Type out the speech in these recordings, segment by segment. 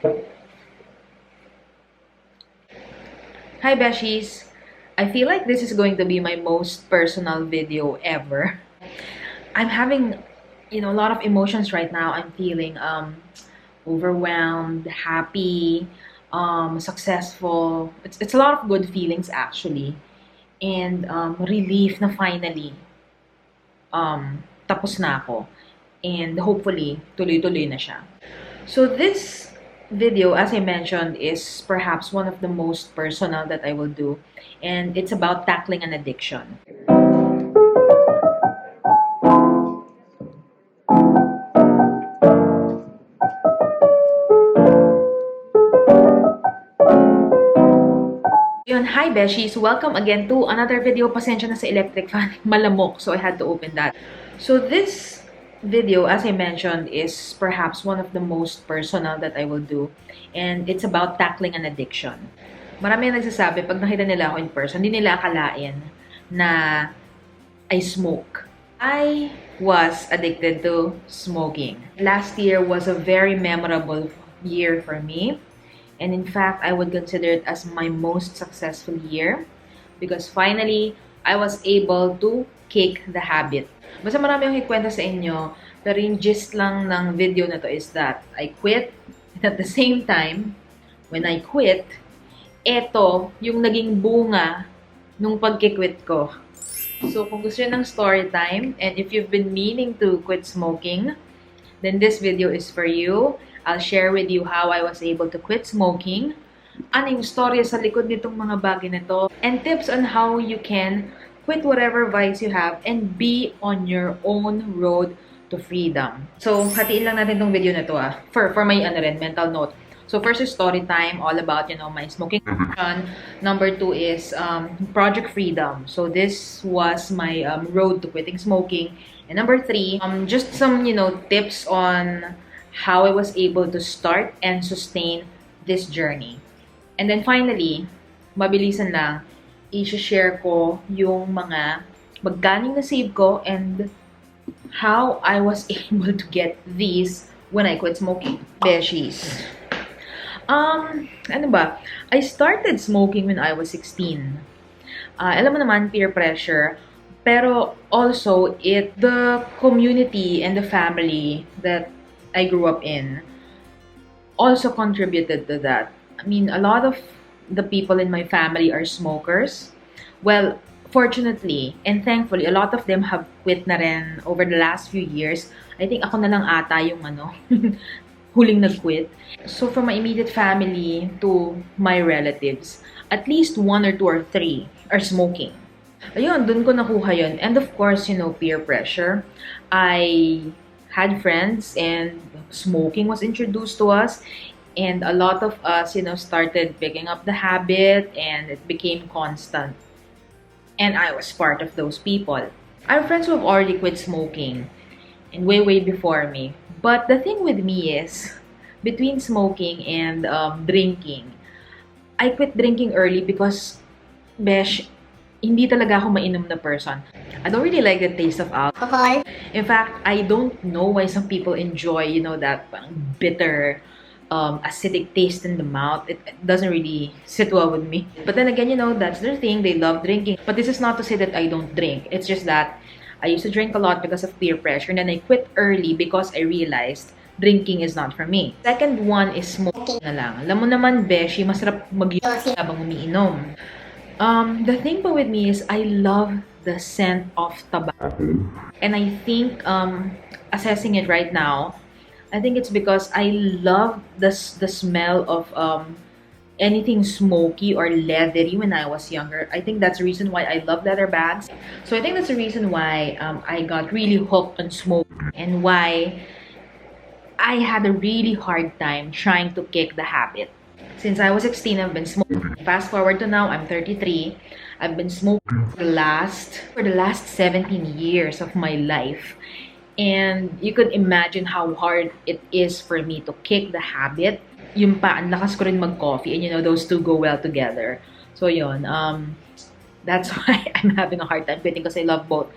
Hi Beshies! I feel like this is going to be my most personal video ever. I'm having, a lot of emotions right now. I'm feeling overwhelmed, happy, successful. It's a lot of good feelings actually. And relief na finally tapos na ako. And hopefully, tuloy-tuloy na siya. So this video, as I mentioned, is perhaps one of the most personal that I will do. And it's about tackling an addiction. Yun, hi Beshies! Welcome again to another video. Pasensya na sa electric fan. Malamok, so I had to open that. So this video, as I mentioned, is perhaps one of the most personal that I will do. And it's about tackling an addiction. Marami nagsasabi, pag nakita nila ako in person, hindi nila akalain na I smoke. I was addicted to smoking. Last year was a very memorable year for me. And in fact, I would consider it as my most successful year because finally, I was able to kick the habit. Basta marami akong ikwenta sa inyo, pero yung gist lang ng video na to is that I quit. And at the same time, when I quit, eto yung naging bunga nung pagkikwit ko. So kung gusto nyo ng story time, and if you've been meaning to quit smoking, then this video is for you. I'll share with you how I was able to quit smoking, ano yung storya sa likod nitong mga bagay na to, and tips on how you can quit whatever vice you have and be on your own road to freedom. So, hatiin lang natin tong video na to for my mental note. So, first is story time, all about, my smoking addiction. Number 2 is Project Freedom. So, this was my road to quitting smoking. And number 3, just some, tips on how I was able to start and sustain this journey. And then finally, mabilisan lang, i-share ko yung mga magkano na-save ko and how I was able to get these when I quit smoking. Beshies. Ano ba? I started smoking when I was 16. Alam mo naman, peer pressure. Pero also, the community and the family that I grew up in also contributed to that. I mean, a lot of the people in my family are smokers. Well, fortunately and thankfully, a lot of them have quit na rin over the last few years. I think ako na lang ata yung huling nag-quit. So from my immediate family to my relatives, at least 1 or 2 or 3 are smoking. Ayun, dun ko nakuha yun. And of course, peer pressure. I had friends and smoking was introduced to us, and a lot of us started picking up the habit, and it became constant, and I was part of those people. I have friends who have already quit smoking and way before me, but the thing with me is between smoking and drinking, I quit drinking early because hindi talaga ako mainom na person. I don't really like the taste of alcohol. In fact, I don't know why some people enjoy, that bitter, acidic taste in the mouth. It doesn't really sit well with me. But then again, that's their thing. They love drinking. But this is not to say that I don't drink. It's just that I used to drink a lot because of peer pressure. And then I quit early because I realized drinking is not for me. Second one is smoking na lang. Alam mo naman, Beshi, masarap mag-inom habang umiinom. The thing with me is I love the scent of tobacco. And I think, assessing it right now, I think it's because I love the smell of anything smoky or leathery when I was younger. I think that's the reason why I love leather bags. So I think that's the reason why I got really hooked on smoking and why I had a really hard time trying to kick the habit. Since I was 16, I've been smoking. Fast forward to now, I'm 33. I've been smoking for the last 17 years of my life. And you could imagine how hard it is for me to kick the habit. Yung pa, ang lakas ko rin mag-coffee. And those two go well together. So yun, that's why I'm having a hard time quitting because I love both.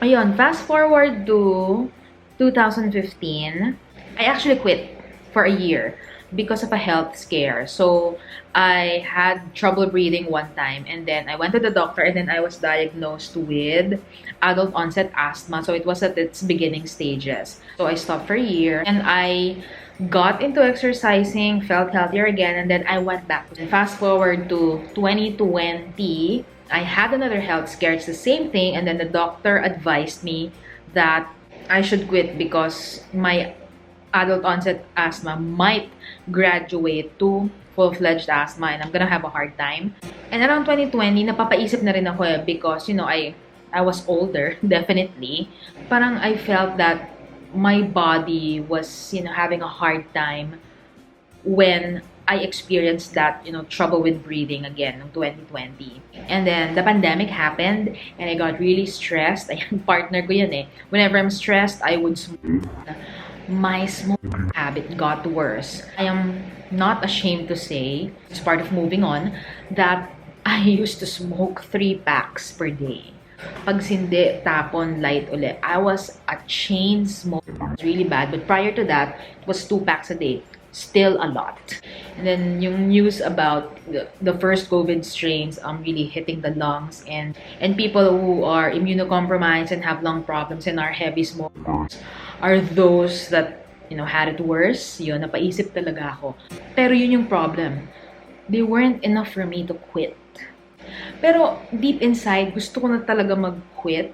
Ayun, fast forward to 2015, I actually quit for a year because of a health scare. So I had trouble breathing one time, and then I went to the doctor, and then I was diagnosed with adult onset asthma. So it was at its beginning stages. So I stopped for a year, and I got into exercising, felt healthier again, and then I went back. And fast forward to 2020, I had another health scare. It's the same thing, and then the doctor advised me that I should quit because my adult onset asthma might graduate to full-fledged asthma, and I'm gonna have a hard time. And around 2020, napapaisip na rin ako because, you know, I was older, definitely. Parang I felt that my body was, you know, having a hard time when I experienced that, you know, trouble with breathing again in 2020. And then the pandemic happened, and I got really stressed. Ayan, partner ko yan eh. Whenever I'm stressed, I would smoke. My smoking habit got worse. I am not ashamed to say, it's part of moving on, that I used to smoke 3 packs per day. Pag sindi, tapon, light ulit. I was a chain smoker. It was really bad. But prior to that, it was 2 packs a day. Still a lot. And then yung news about the first COVID strains really hitting the lungs, and people who are immunocompromised and have lung problems and are heavy smokers are those that, you know, had it worse. Yun, napaisip talaga ako. Pero yun yung problem. They weren't enough for me to quit. Pero deep inside, gusto ko na talaga mag-quit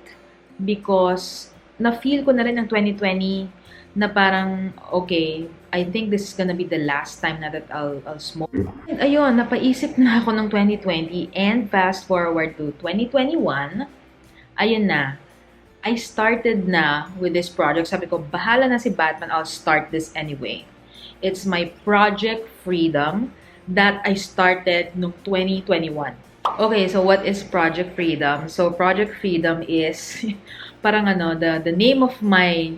because na-feel ko na rin ng 2020 na parang, okay, I think this is gonna be the last time na that I'll smoke. And ayun, napaisip na ako ng 2020, and fast forward to 2021, ayun na. I started na with this project. Sabi ko, bahala na si Batman, I'll start this anyway. It's my Project Freedom that I started noong 2021. Okay, so what is Project Freedom? So Project Freedom is parang ano, the name of my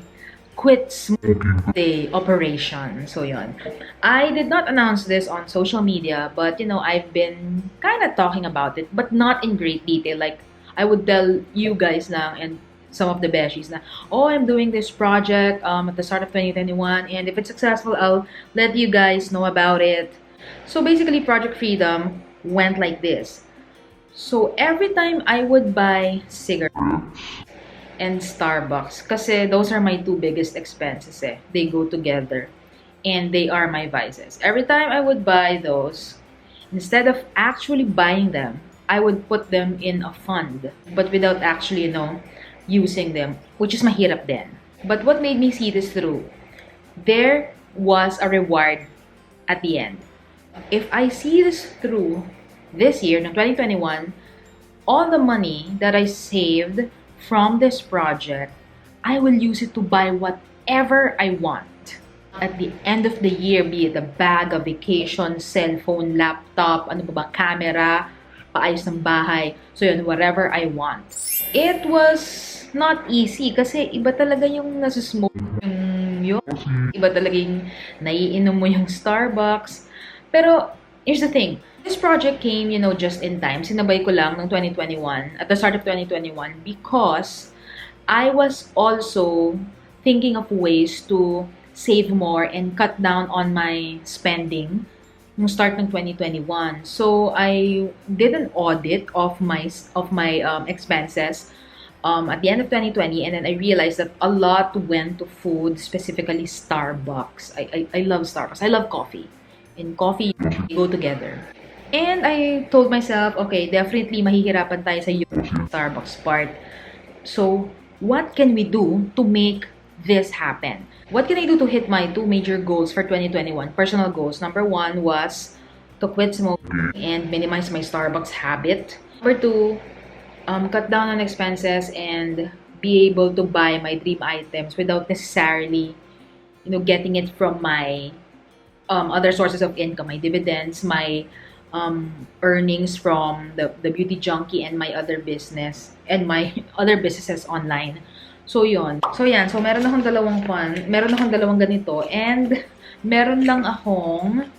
quit smoking day operation. So yun. I did not announce this on social media, but you know, I've been kind of talking about it, but not in great detail. Like, I would tell you guys lang and some of the beshies na, oh, I'm doing this project at the start of 2021, and if it's successful, I'll let you guys know about it. So basically, Project Freedom went like this. So every time I would buy cigarettes and Starbucks, kasi those are my 2 biggest expenses eh. They go together, and they are my vices. Every time I would buy those, instead of actually buying them, I would put them in a fund, but without actually, you know, using them, which is mahirap din. But what made me see this through, there was a reward at the end. If I see this through this year, no 2021, all the money that I saved from this project, I will use it to buy whatever I want. At the end of the year, be it a bag, a vacation, cellphone, laptop, ano ba, camera, paayos ng bahay, so yun, whatever I want. It was not easy kasi iba talaga yung nasusmoke yung iba talaga yung naiinom mo yung Starbucks. Pero here's the thing, this project came, you know, just in time. Sinabay ko lang ng 2021, at the start of 2021, because I was also thinking of ways to save more and cut down on my spending nung start ng 2021. So I did an audit of my expenses at the end of 2020, and then I realized that a lot went to food, specifically Starbucks. I love Starbucks. I love coffee. And coffee go together. And I told myself, okay, definitely mahihirapan tayo sa Starbucks part. So, what can we do to make this happen? What can I do to hit my 2 major goals for 2021? Personal goals. Number 1 was to quit smoking and minimize my Starbucks habit. Number 2, cut down on expenses and be able to buy my dream items without necessarily, you know, getting it from my other sources of income, my dividends, my earnings from the Beauty Junkie and my other business and my other businesses online. So yun. So yan. So meron akong dalawang ganito, and meron lang akong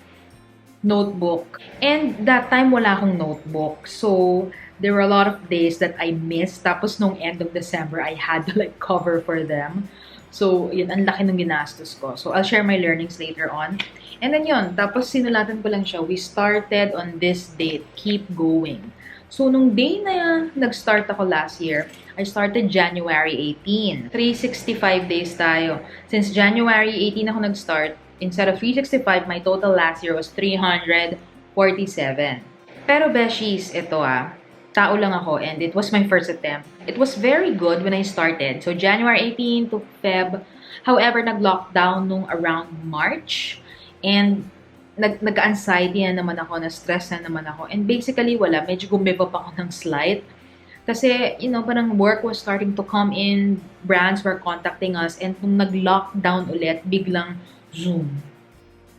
notebook. And that time wala akong notebook. So there were a lot of days that I missed. Tapos nung end of December, I had to like cover for them. So, yun, ang laki ng ginastos ko. So, I'll share my learnings later on. And then yun, tapos sinulatan ko lang siya. We started on this date. Keep going. So, nung day na nag-start ako last year, I started January 18. 365 days tayo. Since January 18 ako nag-start, instead of 365, my total last year was 347. Pero Beshies, ito tao lang ako and it was my first attempt. It was very good when I started. So, January 18 to Feb. However, nag-lockdown nung around March. And nagka-anxiety na naman ako, na-stress na naman ako. And basically, medyo gumiba pa ako ng slight. Kasi, parang work was starting to come in, brands were contacting us, and nung nag-lockdown ulit, biglang Zoom.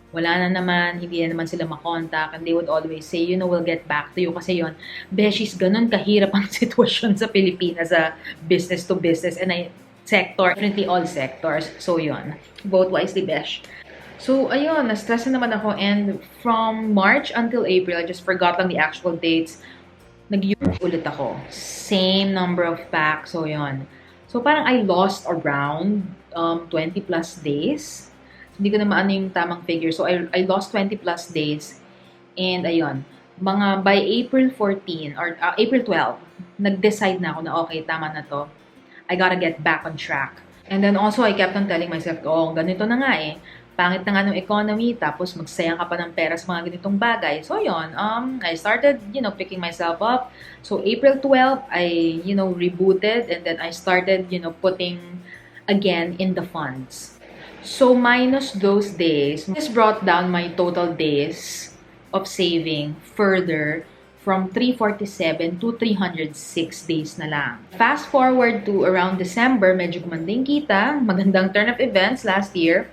Wala na naman, hindi na naman sila makontak, and they would always say, we'll get back to you. Kasi yun, Beshies, ganun kahirap ang sitwasyon sa Pilipinas sa business to business, and sector, definitely all sectors. So yun, vote wisely, Besh. So, ayun, na-stress na naman ako, and from March until April, I just forgot lang the actual dates, nag-use ulit ako. Same number of packs, so yun. So, parang I lost around 20 plus days. Hindi ko na maano yung tamang figure. So, I lost 20 plus days, and ayun, by April 14, or April 12, nag-decide na ako na okay, tama na to. I gotta get back on track. And then also, I kept on telling myself, ganito na nga pangit na nga ng economy, tapos magsayang ka pa ng pera sa mga ganitong bagay. So, yun, I started, picking myself up. So, April 12, I, rebooted, and then I started, putting again in the funds. So, minus those days, this brought down my total days of saving further from 347 to 306 days na lang. Fast forward to around December, medyo gumandang kita, magandang turn of events last year.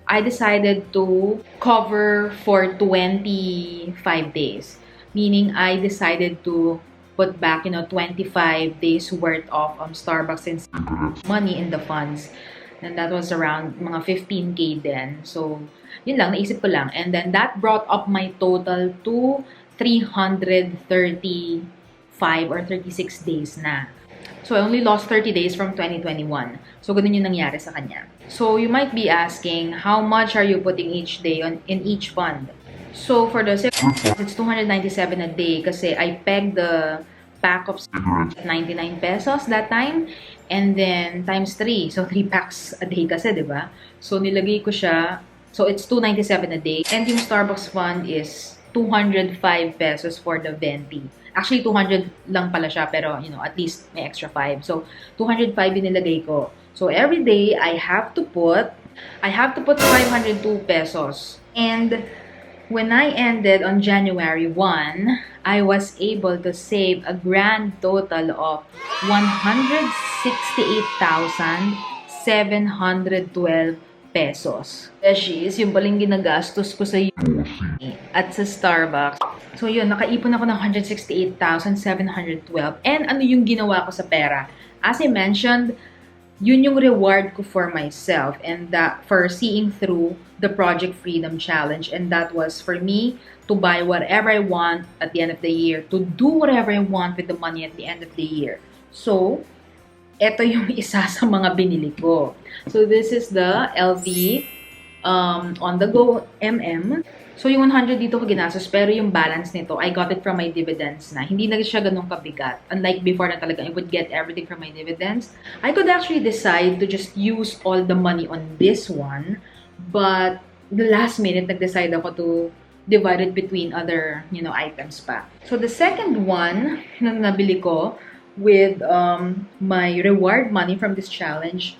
I decided to cover for 25 days. Meaning, I decided to put back, 25 days worth of Starbucks and money in the funds. And that was around mga 15K then. So, yun lang, naisip ko lang. And then, that brought up my total to 335 or 36 days na. So, I only lost 30 days from 2021. So, ganun yung nangyari sa kanya. So, you might be asking, how much are you putting each day in each fund? So, for the it's 297 a day kasi I pegged the pack of 99 pesos that time. And then, times 3. So, 3 packs a day kasi, di ba? So, nilagay ko siya. So, it's 297 a day. And yung Starbucks fund is 205 pesos for the venti. Actually, 200 lang pala siya, pero, at least may extra 5. So, 205 yung nilagay ko. So, every day, I have to put 502 pesos. And when I ended on January 1, I was able to save a grand total of 168,712 pesos. Beshies, yung paling ginagastos ko sa at sa Starbucks. So yun, nakaipon ako ng 168,712. And ano yung ginawa ko sa pera? As I mentioned, yun yung reward ko for myself and that for seeing through the Project Freedom Challenge. And that was for me to buy whatever I want at the end of the year, to do whatever I want with the money at the end of the year. So, ito yung isa sa mga binili ko. So, this is the LV On The Go MM. So, yung 100 dito ko ginastos, pero yung balance nito, I got it from my dividends na. Hindi na siya ganun kabigat. Unlike before na talaga, I would get everything from my dividends. I could actually decide to just use all the money on this one, but the last minute, nag-decide ako to divide it between other, items pa. So, the second one na nabili ko with my reward money from this challenge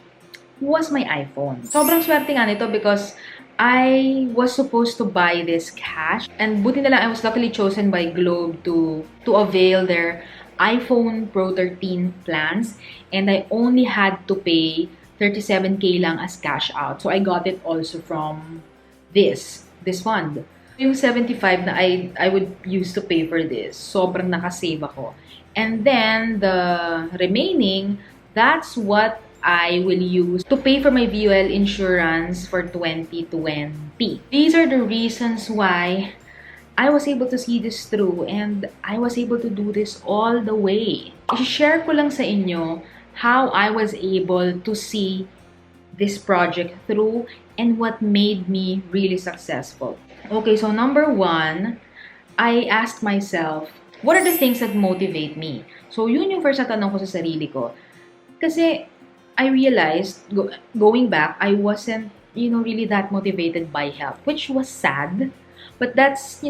was my iPhone. Sobrang swerte nga nito because I was supposed to buy this cash. And buti na lang, I was luckily chosen by Globe to avail their iPhone Pro 13 plans. And I only had to pay 37K lang as cash out. So I got it also from this fund. Yung 75 na I would use to pay for this, sobrang nakasave ako. And then the remaining, that's what I will use to pay for my VUL insurance for 2020. These are the reasons why I was able to see this through and I was able to do this all the way. I-share ko lang sa inyo how I was able to see this project through and what made me really successful. Okay, so number one, I asked myself, what are the things that motivate me? So yun yung first na tanong ko sa sarili ko. Kasi I realized, going back, I wasn't, really that motivated by health, which was sad. But that's,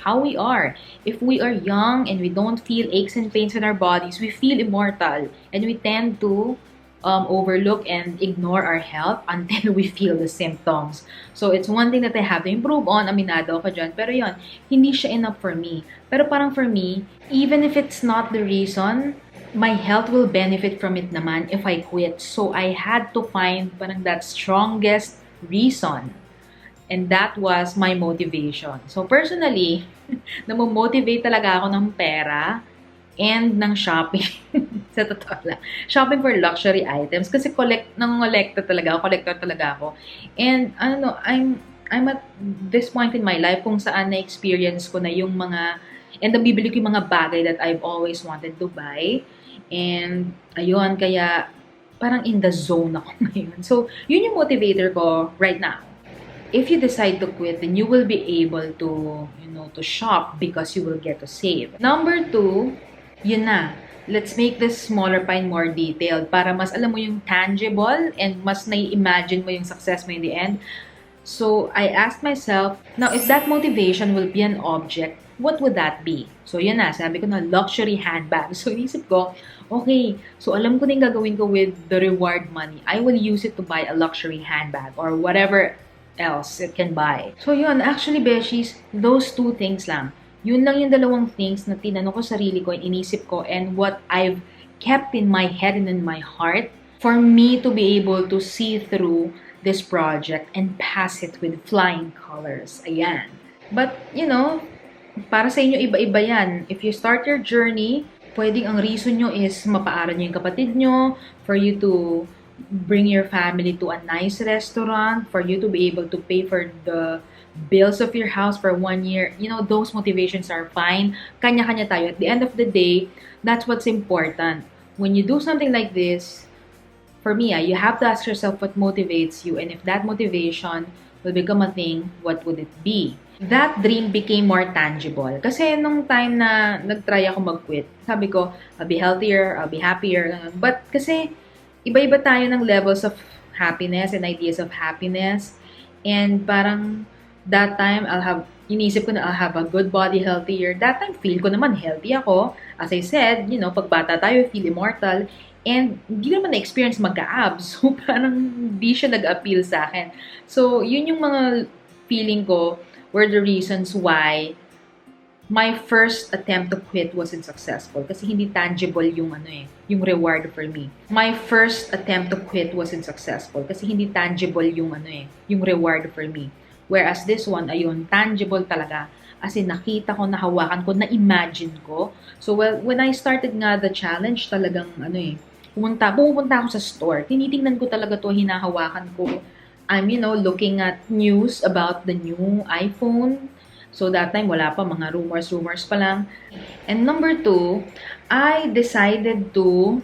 how we are. If we are young and we don't feel aches and pains in our bodies, we feel immortal. And we tend to overlook and ignore our health until we feel the symptoms. So, it's one thing that I have to improve on. Aminado ako dyan. Pero yon, hindi siya enough for me. Pero parang for me, even if it's not the reason, my health will benefit from it naman if I quit. So, I had to find parang that strongest reason. And that was my motivation. So, personally, namomotivate talaga ako ng pera and ng shopping. Sa totoo lang. Shopping for luxury items. Kasi collector talaga ako. And, I'm at this point in my life kung saan na-experience ko na yung mga, and nabibili ko yung mga bagay that I've always wanted to buy. And, ayun, kaya parang in the zone ako ngayon. So, yun yung motivator ko right now. If you decide to quit, then you will be able to, to shop because you will get to save. Number two, yun na. Let's make this smaller pa and more detailed para mas alam mo yung tangible and mas nai-imagine mo yung success mo in the end. So, I asked myself, now if that motivation will be an object, what would that be? So, yun na. Sabi ko na, luxury handbag. So, inisip ko, okay, so alam ko na yung gagawin ko with the reward money. I will use it to buy a luxury handbag or whatever else it can buy. So yun, actually Beshies, those two things lang. Yun lang yung dalawang things na tinanong ko sarili ko, inisip ko, and what I've kept in my head and in my heart for me to be able to see through this project and pass it with flying colors. Ayan. But, para sa inyo iba-iba yan. If you start your journey, pwedeng ang reason nyo is mapaaral nyo yung kapatid nyo, for you to bring your family to a nice restaurant, for you to be able to pay for the bills of your house for 1 year. Those motivations are fine. Kanya-kanya tayo. At the end of the day, that's what's important. When you do something like this, for me, you have to ask yourself what motivates you. And if that motivation will become a thing, what would it be? That dream became more tangible. Kasi nung time na nag-try ako mag-quit, sabi ko, I'll be healthier, I'll be happier. But kasi, iba-iba tayo ng levels of happiness and ideas of happiness. And parang that time, inisip ko na I'll have a good body, healthier. That time, feel ko naman healthy ako. As I said, pag bata tayo, feel immortal. And hindi naman na-experience magka-abs. So parang di siya nag-appeal sa akin. So yun yung mga feeling ko were the reasons why my first attempt to quit wasn't successful kasi hindi tangible yung yung reward for me. My first attempt to quit wasn't successful kasi hindi tangible yung yung reward for me. Whereas this one, ayun, tangible talaga. As in, nakita ko, nahawakan ko, na-imagine ko. So, when I started nga the challenge, talagang pumunta ako sa store. Tinitingnan ko talaga to, hinahawakan ko. I'm, looking at news about the new iPhone. So, that time, wala pa, mga rumors pa lang. And number two, I decided to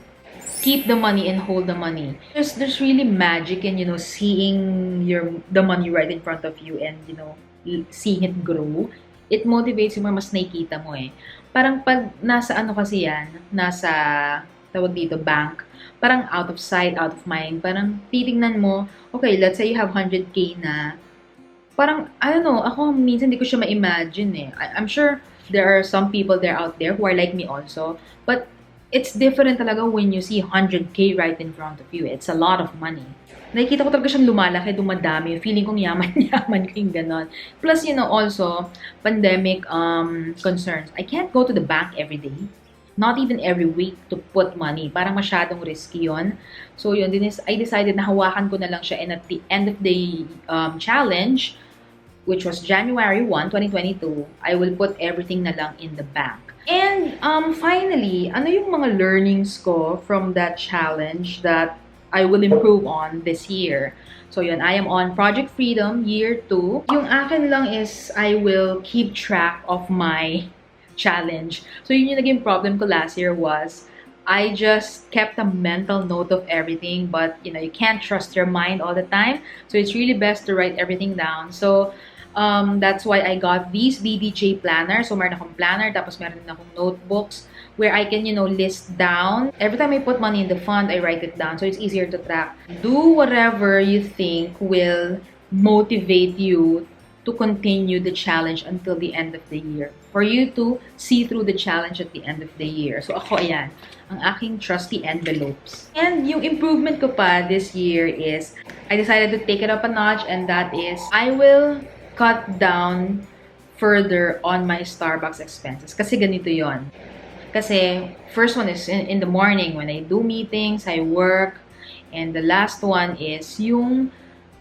keep the money and hold the money. There's really magic in, seeing the money right in front of you and, seeing it grow. It motivates you more, mas nakikita mo eh. Parang pag nasa kasi yan, nasa, tawag dito, bank, parang out of sight, out of mind. Parang titingnan mo, okay, let's say you have 100K na, parang, I don't know, ako minsan hindi ko siya ma-imagine eh. I'm sure there are some people there out there who are like me also. But it's different talaga when you see 100K right in front of you. It's a lot of money. Nakikita ko talaga siyang lumalaki, dumadami. Feeling kong yaman-yaman ko yung ganon. Plus, also, pandemic concerns. I can't go to the bank every day. Not even every week to put money. Parang masyadong risky yun. So, yun, I decided na hawakan ko na lang siya. And at the end of the challenge, which was January 1, 2022, I will put everything na lang in the bank. And finally, ano yung mga learnings ko from that challenge that I will improve on this year? So yun, I am on Project Freedom Year 2. Yung akin lang is I will keep track of my challenge. So yun yung naging problem ko last year was I just kept a mental note of everything, but you know, you can't trust your mind all the time. So it's really best to write everything down. So that's why I got these BDJ planner. So meron akong planner, tapos meron din akong notebooks where I can, you know, list down. Every time I put money in the fund, I write it down. So it's easier to track. Do whatever you think will motivate you to continue the challenge until the end of the year. For you to see through the challenge at the end of the year. So ako, ayan, ang aking trusty envelopes. And yung improvement ko pa this year is, I decided to take it up a notch, and that is, I will cut down further on my Starbucks expenses. Kasi ganito yon. Kasi, first one is in the morning when I do meetings, I work. And the last one is yung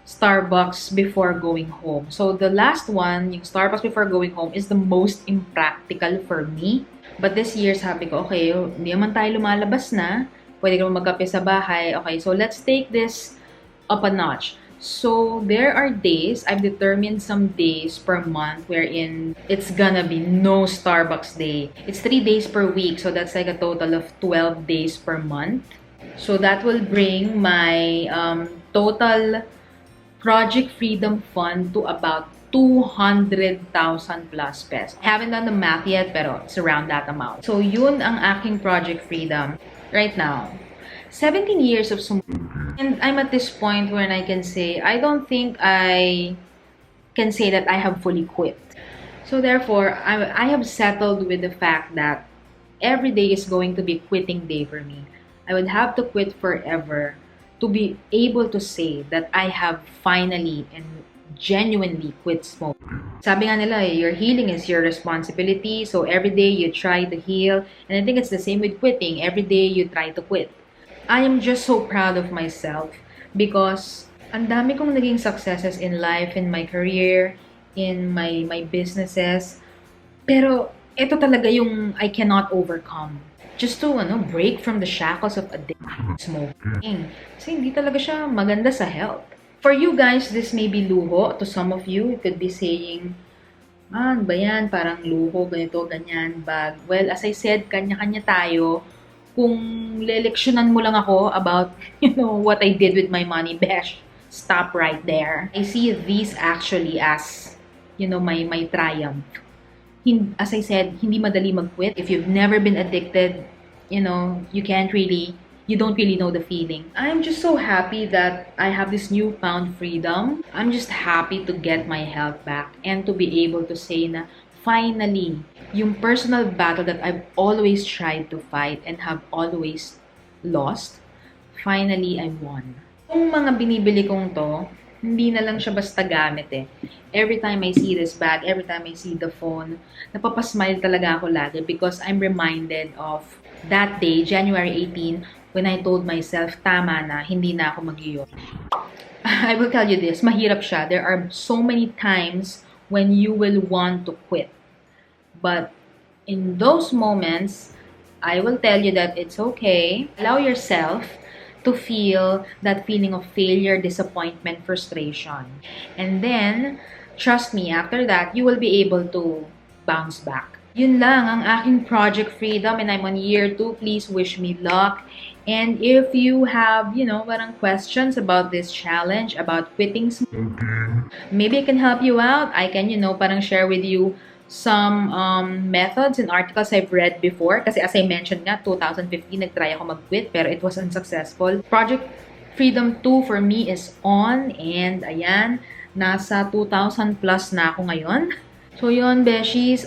Starbucks before going home. So, the last one, yung Starbucks before going home, is the most impractical for me. But this year, sabi ko, okay, hindi naman tayo lumalabas na. Pwede ka magkape sa bahay. Okay, so let's take this up a notch. So, there are days, I've determined some days per month wherein it's gonna be no Starbucks day. It's 3 days per week, so that's like a total of 12 days per month. So, that will bring my total Project Freedom Fund to about 200,000 plus pesos. I haven't done the math yet, pero it's around that amount. So, yun ang aking Project Freedom right now. 17 years of and I'm at this point when I can say, I don't think I can say that I have fully quit. So therefore, I have settled with the fact that every day is going to be quitting day for me. I would have to quit forever to be able to say that I have finally and genuinely quit smoking. Sabi nga nila, your healing is your responsibility. So every day you try to heal. And I think it's the same with quitting. Every day you try to quit. I am just so proud of myself because ang dami kong naging successes in life, in my career, in my businesses. Pero ito talaga yung I cannot overcome. Just to break from the shackles of addiction, smoking. Kasi hindi talaga siya maganda sa health. For you guys, this may be luho. To some of you, you could be saying, ano ba yan? Parang luho, ganito, ganyan, bag. Well, as I said, kanya-kanya tayo. Kung leleksyonan mo lang ako about, what I did with my money, besh, stop right there. I see these actually as, my triumph. As I said, hindi madali mag-quit. If you've never been addicted, you don't really know the feeling. I'm just so happy that I have this newfound freedom. I'm just happy to get my health back and to be able to say na, finally, yung personal battle that I've always tried to fight and have always lost, finally, I won. Yung mga binibili kong to, hindi na lang siya basta gamit eh. Every time I see this bag, every time I see the phone, napapasmile talaga ako lagi because I'm reminded of that day, January 18, when I told myself, tama na, hindi na ako mag-iyon. I will tell you this, mahirap siya. There are so many times when you will want to quit. But in those moments, I will tell you that it's okay. Allow yourself to feel that feeling of failure, disappointment, frustration. And then, trust me, after that, you will be able to bounce back. Yun lang ang aking Project Freedom and I'm on year 2. Please wish me luck. And if you have, parang questions about this challenge, about quitting smoking, maybe I can help you out. I can, parang share with you some methods and articles I've read before. Kasi as I mentioned nga, 2015, nag-try ako mag-quit pero it was unsuccessful. Project Freedom 2 for me is on and ayan, nasa 2,000 plus na ako ngayon. So yun, Beshies,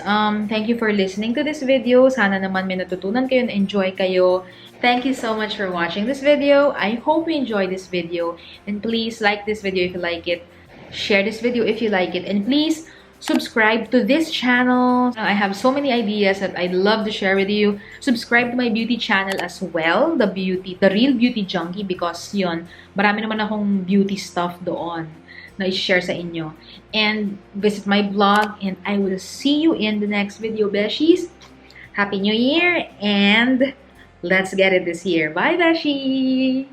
thank you for listening to this video. Sana naman may natutunan kayo na enjoy kayo. Thank you so much for watching this video. I hope you enjoyed this video. And please like this video if you like it. Share this video if you like it. And please subscribe to this channel. I have so many ideas that I'd love to share with you. Subscribe to my beauty channel as well, the Real Beauty Junkie, because yun, marami naman akong beauty stuff doon na i-share sa inyo. And visit my blog and I will see you in the next video, Beshies. Happy New Year and let's get it this year. Bye, Beshi!